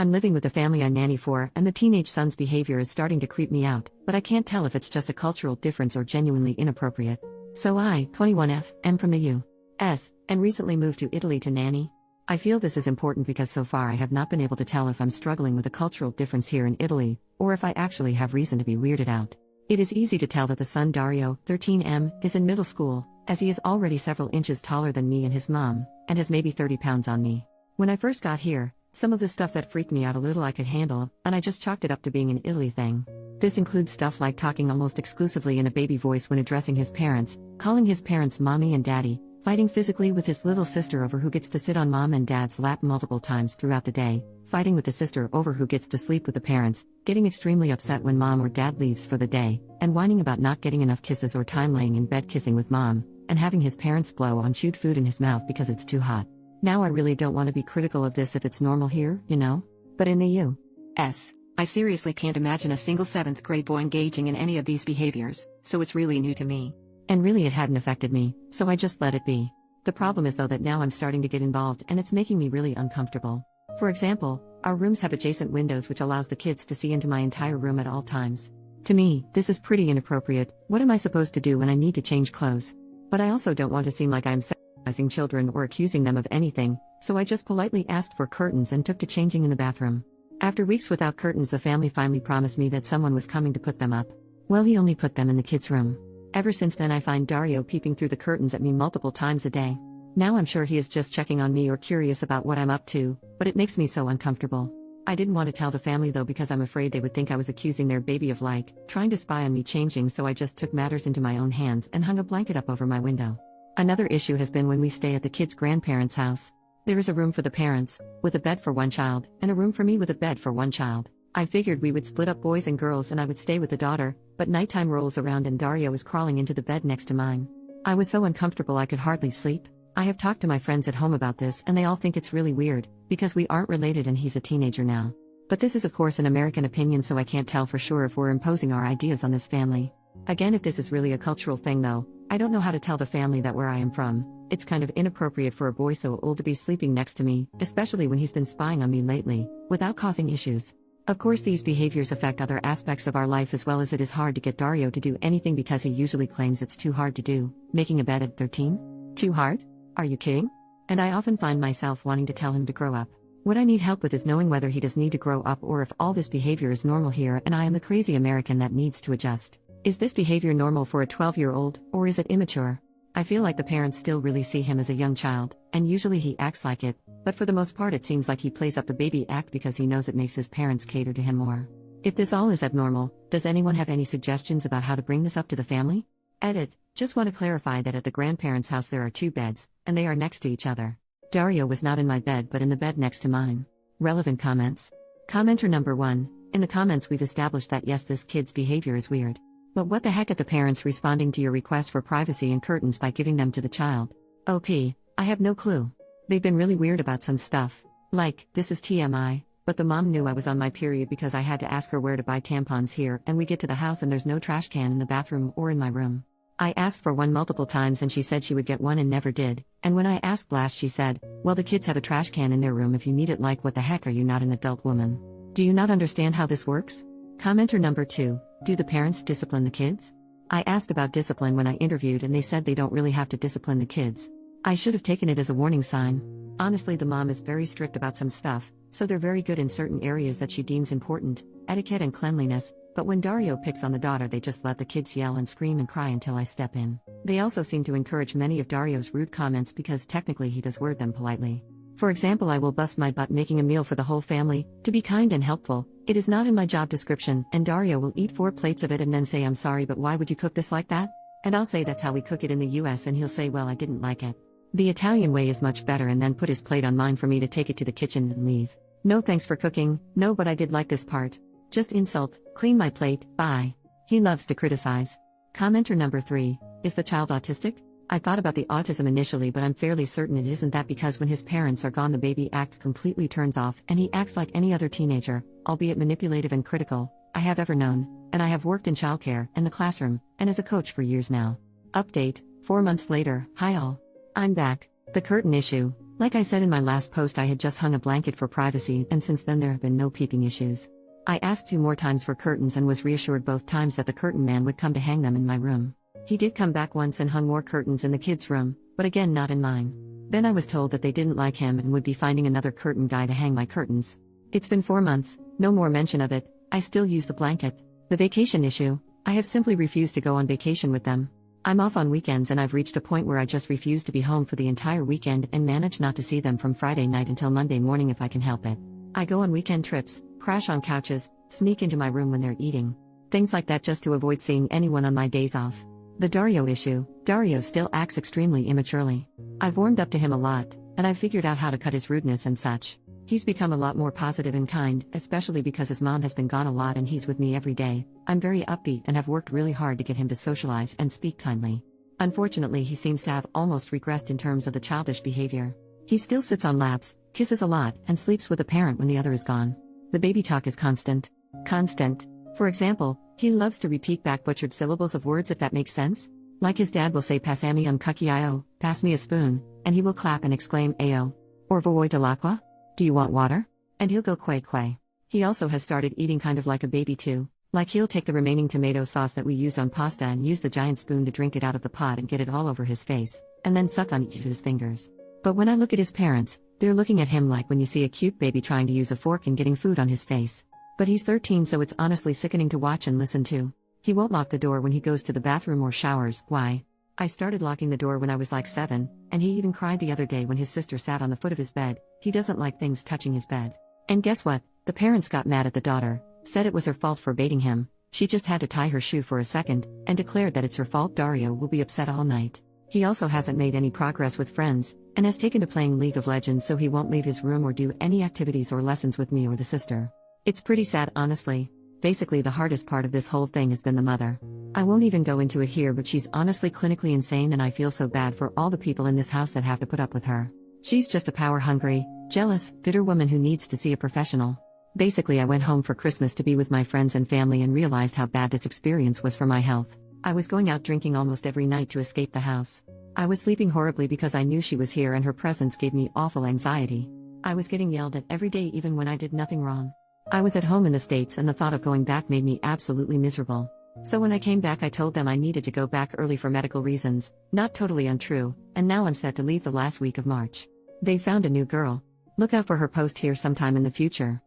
I'm living with the family I nanny for, and the teenage son's behavior is starting to creep me out, but I can't tell if it's just a cultural difference or genuinely inappropriate. So I, 21F, am from the U.S., and recently moved to Italy to nanny. I feel this is important because so far I have not been able to tell if I'm struggling with a cultural difference here in Italy, or if I actually have reason to be weirded out. It is easy to tell that the son Dario, 13M, is in middle school, as he is already several inches taller than me and his mom, and has maybe 30 pounds on me. When I first got here, some of the stuff that freaked me out a little I could handle, and I just chalked it up to being an Italy thing. This includes stuff like talking almost exclusively in a baby voice when addressing his parents, calling his parents mommy and daddy, fighting physically with his little sister over who gets to sit on mom and dad's lap multiple times throughout the day, fighting with the sister over who gets to sleep with the parents, getting extremely upset when mom or dad leaves for the day, and whining about not getting enough kisses or time laying in bed kissing with mom, and having his parents blow on chewed food in his mouth because it's too hot. Now I really don't want to be critical of this if it's normal here, you know? But in the U.S., I seriously can't imagine a single 7th grade boy engaging in any of these behaviors, so it's really new to me. And really it hadn't affected me, so I just let it be. The problem is though that now I'm starting to get involved and it's making me really uncomfortable. For example, our rooms have adjacent windows which allows the kids to see into my entire room at all times. To me, this is pretty inappropriate. What am I supposed to do when I need to change clothes? But I also don't want to seem like I'm sexualizing children or accusing them of anything, so I just politely asked for curtains and took to changing in the bathroom. After weeks without curtains, the family finally promised me that someone was coming to put them up. Well, he only put them in the kids' room. Ever since then I find Dario peeping through the curtains at me multiple times a day. Now I'm sure he is just checking on me or curious about what I'm up to, but it makes me so uncomfortable. I didn't want to tell the family though because I'm afraid they would think I was accusing their baby of trying to spy on me changing, so I just took matters into my own hands and hung a blanket up over my window. Another issue has been when we stay at the kids' grandparents' house. There is a room for the parents, with a bed for one child, and a room for me with a bed for one child. I figured we would split up boys and girls and I would stay with the daughter, but nighttime rolls around and Dario is crawling into the bed next to mine. I was so uncomfortable I could hardly sleep. I have talked to my friends at home about this and they all think it's really weird, because we aren't related and he's a teenager now. But this is of course an American opinion, so I can't tell for sure if we're imposing our ideas on this family. Again, if this is really a cultural thing though, I don't know how to tell the family that where I am from, it's kind of inappropriate for a boy so old to be sleeping next to me, especially when he's been spying on me lately, without causing issues. Of course these behaviors affect other aspects of our life as well, as it is hard to get Dario to do anything because he usually claims it's too hard to do. Making a bed at 13? Too hard? Are you kidding? And I often find myself wanting to tell him to grow up. What I need help with is knowing whether he does need to grow up or if all this behavior is normal here and I am the crazy American that needs to adjust. Is this behavior normal for a 12-year-old, or is it immature? I feel like the parents still really see him as a young child, and usually he acts like it, but for the most part it seems like he plays up the baby act because he knows it makes his parents cater to him more. If this all is abnormal, does anyone have any suggestions about how to bring this up to the family? Edit. Just want to clarify that at the grandparents' house there are 2 beds, and they are next to each other. Dario was not in my bed but in the bed next to mine. Relevant comments. Commenter number 1. In the comments we've established that yes, this kid's behavior is weird. But what the heck at the parents responding to your request for privacy and curtains by giving them to the child? OP. I have no clue. They've been really weird about some stuff. Like, this is TMI, but the mom knew I was on my period because I had to ask her where to buy tampons here, and we get to the house and there's no trash can in the bathroom or in my room. I asked for one multiple times and she said she would get one and never did, and when I asked last she said, well, the kids have a trash can in their room if you need it. Like, what the heck, are you not an adult woman? Do you not understand how this works? Commenter number 2. Do the parents discipline the kids? I asked about discipline when I interviewed and they said they don't really have to discipline the kids. I should have taken it as a warning sign. Honestly, the mom is very strict about some stuff, so they're very good in certain areas that she deems important, etiquette and cleanliness, but when Dario picks on the daughter they just let the kids yell and scream and cry until I step in. They also seem to encourage many of Dario's rude comments because technically he does word them politely. For example, I will bust my butt making a meal for the whole family, to be kind and helpful. It is not in my job description, and Dario will eat 4 plates of it and then say, I'm sorry, but why would you cook this like that? And I'll say that's how we cook it in the US, and he'll say, well, I didn't like it. The Italian way is much better, and then put his plate on mine for me to take it to the kitchen and leave. No thanks for cooking, no, but I did like this part. Just insult, clean my plate, bye. He loves to criticize. Commenter number 3. Is the child autistic? I thought about the autism initially, but I'm fairly certain it isn't that, because when his parents are gone the baby act completely turns off and he acts like any other teenager, albeit manipulative and critical, I have ever known, and I have worked in childcare, in the classroom, and as a coach for years now. Update, 4 months later. Hi all. I'm back. The curtain issue. Like I said in my last post, I had just hung a blanket for privacy, and since then there have been no peeping issues. I asked 2 more times for curtains and was reassured both times that the curtain man would come to hang them in my room. He did come back once and hung more curtains in the kids' room, but again not in mine. Then I was told that they didn't like him and would be finding another curtain guy to hang my curtains. It's been 4 months, no more mention of it. I still use the blanket. The vacation issue, I have simply refused to go on vacation with them. I'm off on weekends and I've reached a point where I just refuse to be home for the entire weekend and manage not to see them from Friday night until Monday morning if I can help it. I go on weekend trips, crash on couches, sneak into my room when they're eating. Things like that just to avoid seeing anyone on my days off. The Dario issue, Dario still acts extremely immaturely. I've warmed up to him a lot, and I've figured out how to cut his rudeness and such. He's become a lot more positive and kind, especially because his mom has been gone a lot and he's with me every day. I'm very upbeat and have worked really hard to get him to socialize and speak kindly. Unfortunately, he seems to have almost regressed in terms of the childish behavior. He still sits on laps, kisses a lot, and sleeps with a parent when the other is gone. The baby talk is constant. Constant. For example, he loves to repeat back butchered syllables of words, if that makes sense. Like his dad will say "Passami cookie io," pass me a spoon, and he will clap and exclaim "Ayo." Or "Voy de l'aqua?" Do you want water? And he'll go "Quay quay." He also has started eating kind of like a baby too. Like he'll take the remaining tomato sauce that we used on pasta and use the giant spoon to drink it out of the pot and get it all over his face, and then suck on it with his fingers. But when I look at his parents, they're looking at him like when you see a cute baby trying to use a fork and getting food on his face. But he's 13, so it's honestly sickening to watch and listen to. He won't lock the door when he goes to the bathroom or showers. Why? I started locking the door when I was like 7, and he even cried the other day when his sister sat on the foot of his bed. He doesn't like things touching his bed. And guess what? The parents got mad at the daughter, said it was her fault for baiting him. She just had to tie her shoe for a second, and declared that it's her fault. Dario will be upset all night. He also hasn't made any progress with friends, and has taken to playing League of Legends, so he won't leave his room or do any activities or lessons with me or the sister. It's pretty sad, honestly. Basically, the hardest part of this whole thing has been the mother. I won't even go into it here, but she's honestly clinically insane, and I feel so bad for all the people in this house that have to put up with her. She's just a power-hungry, jealous, bitter woman who needs to see a professional. Basically, I went home for Christmas to be with my friends and family and realized how bad this experience was for my health. I was going out drinking almost every night to escape the house. I was sleeping horribly because I knew she was here and her presence gave me awful anxiety. I was getting yelled at every day even when I did nothing wrong. I was at home in the States and the thought of going back made me absolutely miserable. So when I came back, I told them I needed to go back early for medical reasons, not totally untrue, and now I'm set to leave the last week of March. They found a new girl. Look out for her post here sometime in the future.